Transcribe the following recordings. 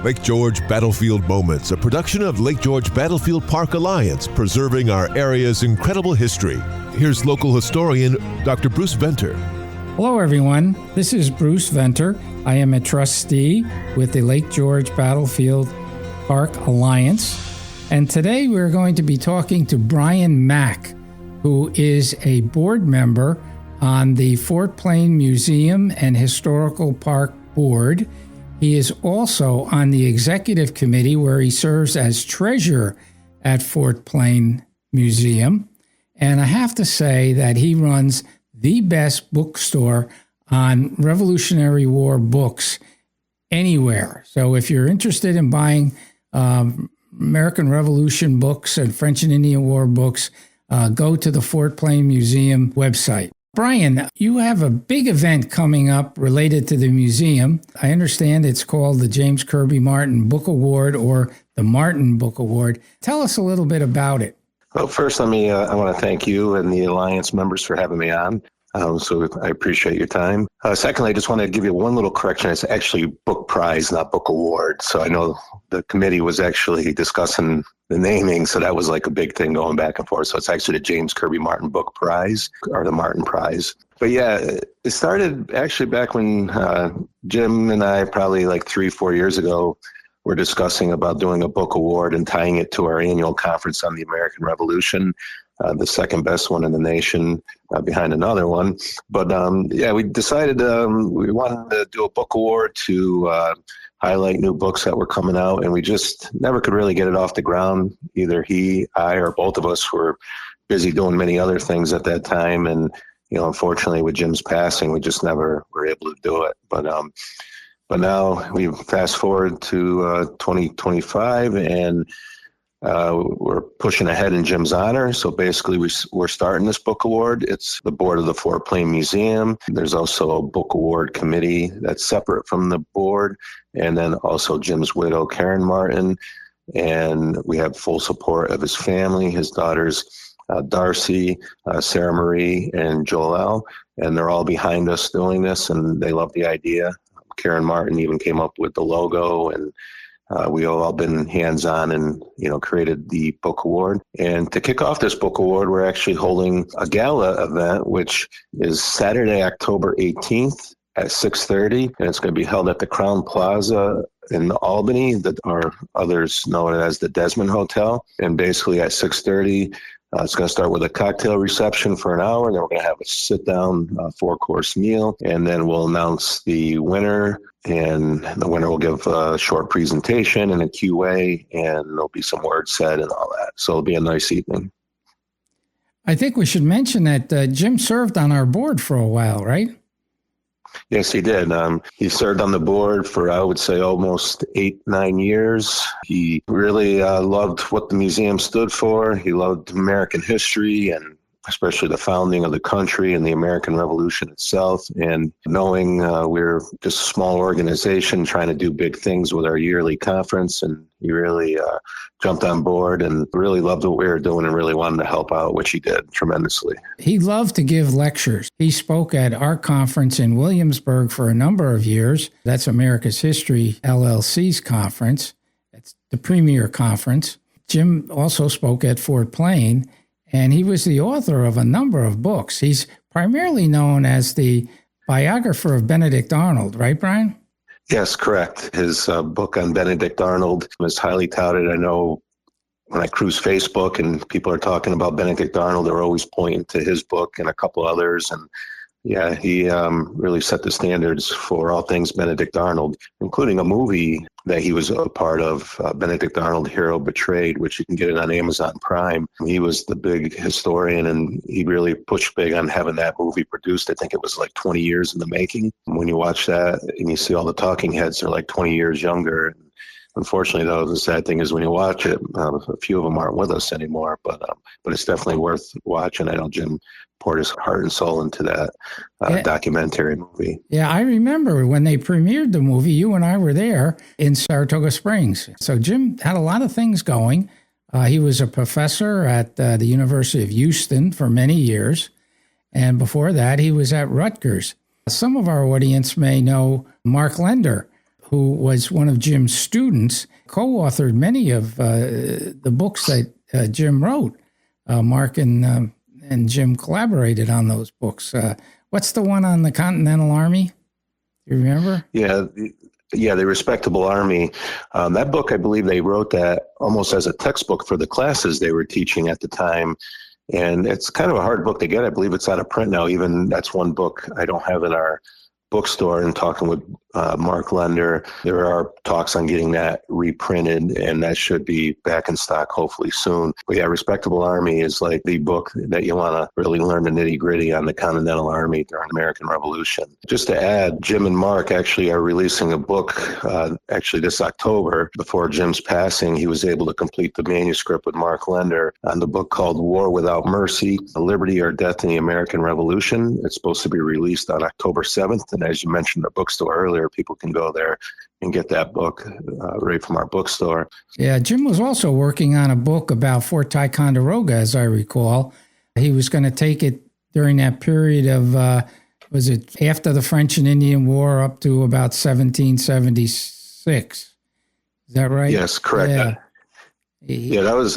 Lake George Battlefield Moments, a production of Lake George Battlefield Park Alliance, preserving our area's incredible history. Here's local historian Dr. Bruce Venter. Hello, everyone. This is Bruce Venter. I am a trustee with the Lake George Battlefield Park Alliance. And today we're going to be talking to Brian Mack, who is a board member on the Fort Plain Museum and Historical Park Board. He is also on the executive committee where he serves as treasurer at Fort Plain Museum. And I have to say that he runs the best bookstore on Revolutionary War books anywhere. So if you're interested in buying American Revolution books and French and Indian War books, go to the Fort Plain Museum website. Brian, you have a big event coming up related to the museum. I understand it's called the James Kirby Martin Book Award or the Martin Book Award. Tell us a little bit about it. Well, first, I want to thank you and the Alliance members for having me on. So I appreciate your time. Secondly, I just want to give you one little correction. It's actually book prize, not book award. So I know the committee was actually discussing the naming, so that was like a big thing going back and forth. So it's actually the James Kirby Martin Book Prize, or the Martin Prize. But yeah, it started actually back when Jim and I, probably like 3-4 years ago, were discussing about doing a book award and tying it to our annual conference on the American Revolution. The second best one in the nation, behind another one. But we decided we wanted to do a book award to highlight new books that were coming out, and we just never could really get it off the ground. Either he, I, or both of us were busy doing many other things at that time, and unfortunately, with Jim's passing, we just never were able to do it. But now we fast forward to 2025, and we're pushing ahead in Jim's honor. So basically, we're starting this book award. It's the board of the Fort Plain Museum. There's also a book award committee that's separate from the board, and then also Jim's widow, Karen Martin. And we have full support of his family, his daughters, Darcy, Sarah Marie, and Joelle. And they're all behind us doing this, and they love the idea. Karen Martin even came up with the logo, and we all been hands-on and, created the book award. And to kick off this book award, we're actually holding a gala event, which is Saturday, October 18th at 6:30. And it's going to be held at the Crowne Plaza in Albany, that are others know it as the Desmond Hotel. And basically at 6:30, it's going to start with a cocktail reception for an hour, and then we're going to have a sit-down 4-course meal, and then we'll announce the winner, and the winner will give a short presentation and a QA, and there'll be some words said and all that. So it'll be a nice evening. I think we should mention that Jim served on our board for a while, right? Yes, he did. He served on the board for, I would say, almost 8-9 years. He really loved what the museum stood for. He loved American history, and especially the founding of the country and the American Revolution itself. And knowing we're just a small organization trying to do big things with our yearly conference, and he really jumped on board and really loved what we were doing and really wanted to help out, which he did tremendously. He loved to give lectures. He spoke at our conference in Williamsburg for a number of years. That's America's History LLC's conference. It's the premier conference. Jim also spoke at Fort Plain, and he was the author of a number of books. He's primarily known as the biographer of Benedict Arnold, right, Brian? Yes, correct. His book on Benedict Arnold is highly touted. I know when I cruise Facebook and people are talking about Benedict Arnold, they're always pointing to his book and a couple others. And yeah, he really set the standards for all things Benedict Arnold, including a movie that he was a part of, Benedict Arnold, Hero Betrayed, which you can get it on Amazon Prime. He was the big historian, and he really pushed big on having that movie produced. I think it was like 20 years in the making. When you watch that and you see all the talking heads, they're like 20 years younger. Unfortunately, though, the sad thing is when you watch it, a few of them aren't with us anymore, but it's definitely worth watching. I know Jim poured his heart and soul into that documentary movie. Yeah, I remember when they premiered the movie, you and I were there in Saratoga Springs. So Jim had a lot of things going. He was a professor at the University of Houston for many years. And before that, he was at Rutgers. Some of our audience may know Mark Lender, who was one of Jim's students, co-authored many of the books that Jim wrote. Mark and Jim collaborated on those books. What's the one on the Continental Army? Do you remember? Yeah, The Respectable Army. That book, I believe they wrote that almost as a textbook for the classes they were teaching at the time. And it's kind of a hard book to get. I believe it's out of print now. Even that's one book I don't have in our bookstore. And talking with Mark Lender, there are talks on getting that reprinted, and that should be back in stock hopefully soon. But yeah, Respectable Army is like the book that you want to really learn the nitty gritty on the Continental Army during the American Revolution. Just to add, Jim and Mark actually are releasing a book actually this October. Before Jim's passing, he was able to complete the manuscript with Mark Lender on the book called War Without Mercy, Liberty or Death in the American Revolution. It's supposed to be released on October 7th. And as you mentioned, the bookstore earlier, people can go there and get that book right from our bookstore. Yeah, Jim was also working on a book about Fort Ticonderoga, as I recall. He was going to take it during that period of, was it after the French and Indian War up to about 1776? Is that right? Yes, correct. Yeah, that was,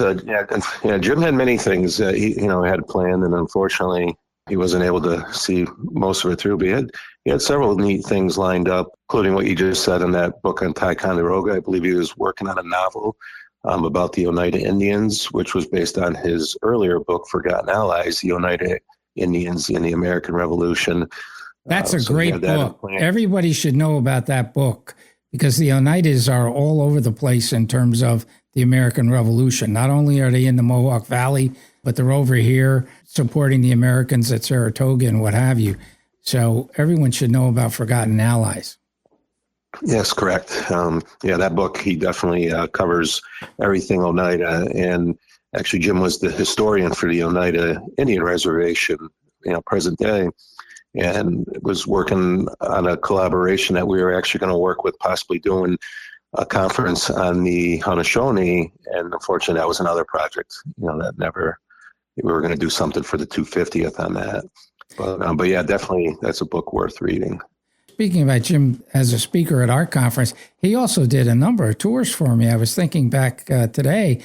Jim had many things he had planned, and unfortunately, he wasn't able to see most of it through, but he had several neat things lined up, including what you just said in that book on Ticonderoga. I believe he was working on a novel about the Oneida Indians, which was based on his earlier book, Forgotten Allies, the Oneida Indians in the American Revolution. That's a great book. Everybody should know about that book because the Oneidas are all over the place in terms of the American Revolution. Not only are they in the Mohawk Valley, but they're over here supporting the Americans at Saratoga and what have you. So everyone should know about Forgotten Allies. Yes, correct. That book, he definitely covers everything Oneida. And actually, Jim was the historian for the Oneida Indian Reservation, present day, and was working on a collaboration that we were actually going to work with, possibly doing a conference on the Haudenosaunee. And unfortunately, that was another project, that never, we were going to do something for the 250th on that. But yeah, definitely that's a book worth reading. Speaking about Jim as a speaker at our conference, he also did a number of tours for me. I was thinking back today,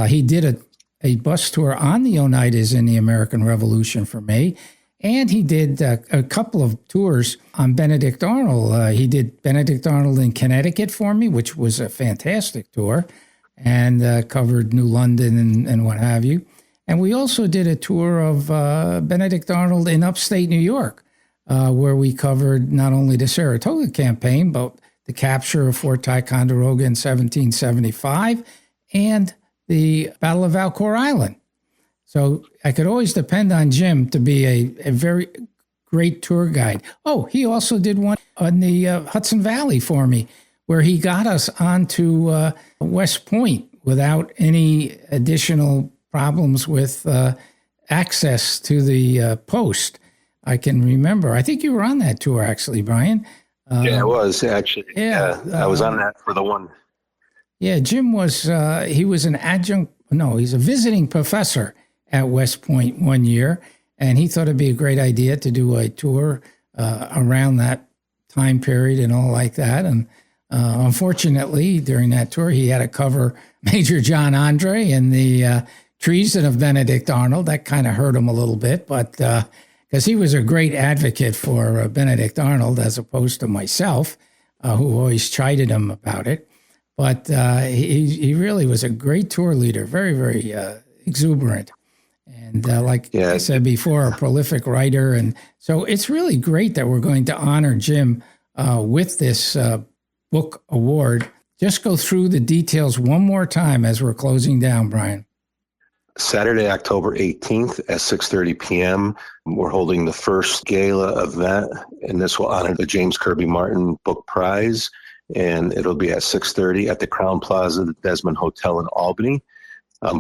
he did a bus tour on the Oneidas in the American Revolution for me. And he did a couple of tours on Benedict Arnold. He did Benedict Arnold in Connecticut for me, which was a fantastic tour, and covered New London and what have you. And we also did a tour of Benedict Arnold in upstate New York, where we covered not only the Saratoga campaign, but the capture of Fort Ticonderoga in 1775 and the Battle of Valcour Island. So I could always depend on Jim to be a very great tour guide. Oh, he also did one on the Hudson Valley for me, where he got us onto West Point without any additional problems with access to the post. I can remember. I think you were on that tour, actually, Brian. Yeah, I was, actually. Yeah. I was on that for the one. Yeah, Jim was, he was an adjunct, no, he's a visiting professor at West Point one year, and he thought it'd be a great idea to do a tour around that time period and all like that. And unfortunately, during that tour, he had to cover Major John Andre and the treason of Benedict Arnold. That kind of hurt him a little bit, but because he was a great advocate for Benedict Arnold as opposed to myself, who always chided him about it. But he really was a great tour leader, very, very exuberant. And I said before, a prolific writer. And so it's really great that we're going to honor Jim with this book award. Just go through the details one more time as we're closing down, Brian. Saturday, October 18th at 6:30 p.m., we're holding the first gala event, and this will honor the James Kirby Martin Book Prize, and it'll be at 6:30 at the Crowne Plaza Desmond Hotel in Albany.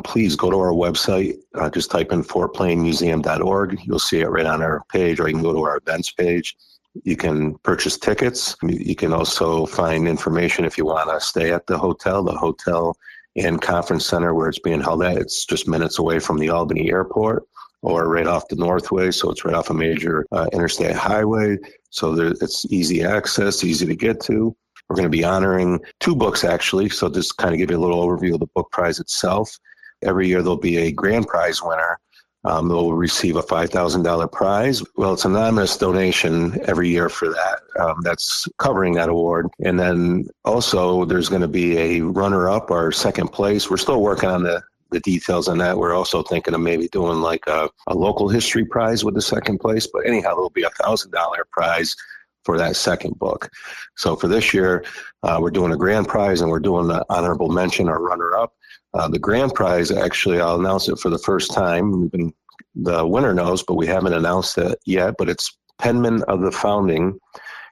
Please go to our website, just type in fortplainmuseum.org. You'll see it right on our page, or you can go to our events page. You can purchase tickets. You can also find information if you want to stay at the hotel and conference center where it's being held at. It's just minutes away from the Albany airport, or right off the Northway, so it's right off a major interstate highway. So it's easy access, easy to get to. We're going to be honoring 2 books, actually. So just kind of give you a little overview of the book prize itself. Every year there'll be a grand prize winner. They'll receive a $5,000 prize. Well, it's an anonymous donation every year for that. That's covering that award. And then also there's going to be a runner-up or second place. We're still working on the details on that. We're also thinking of maybe doing like a local history prize with the second place. But anyhow, there'll be a $1,000 prize for that second book. So for this year, we're doing a grand prize and we're doing the honorable mention or runner-up. The grand prize, actually, I'll announce it for the first time. The winner knows, but we haven't announced it yet. But it's Penman of the Founding,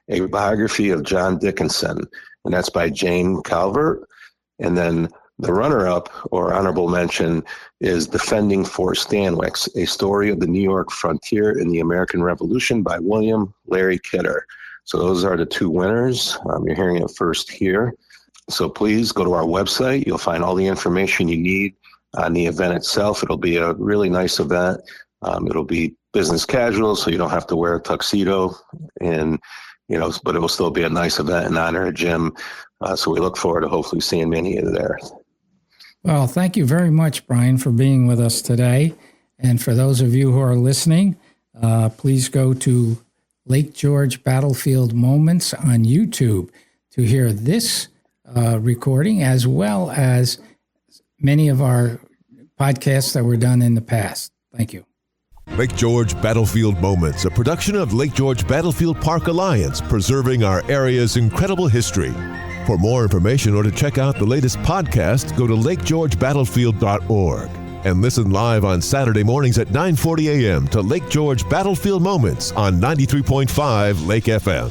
a biography of John Dickinson, and that's by Jane Calvert. And then the runner-up or honorable mention is Defending Fort Stanwix, a story of the New York frontier in the American Revolution by William Larry Kidder. So those are the 2 winners. You're hearing it first here. So please go to our website. You'll find all the information you need on the event itself. It'll be a really nice event. It'll be business casual, so you don't have to wear a tuxedo, and but it will still be a nice event in honor of Jim. So we look forward to hopefully seeing many of you there. Well, thank you very much, Brian, for being with us today. And for those of you who are listening, please go to Lake George Battlefield Moments on YouTube to hear this recording, as well as many of our podcasts that were done in the past. Thank you. Lake George Battlefield Moments, a production of Lake George Battlefield Park Alliance, preserving our area's incredible history. For more information or to check out the latest podcast, go to lakegeorgebattlefield.org and listen live on Saturday mornings at 9:40 a.m. to Lake George Battlefield Moments on 93.5 Lake FM.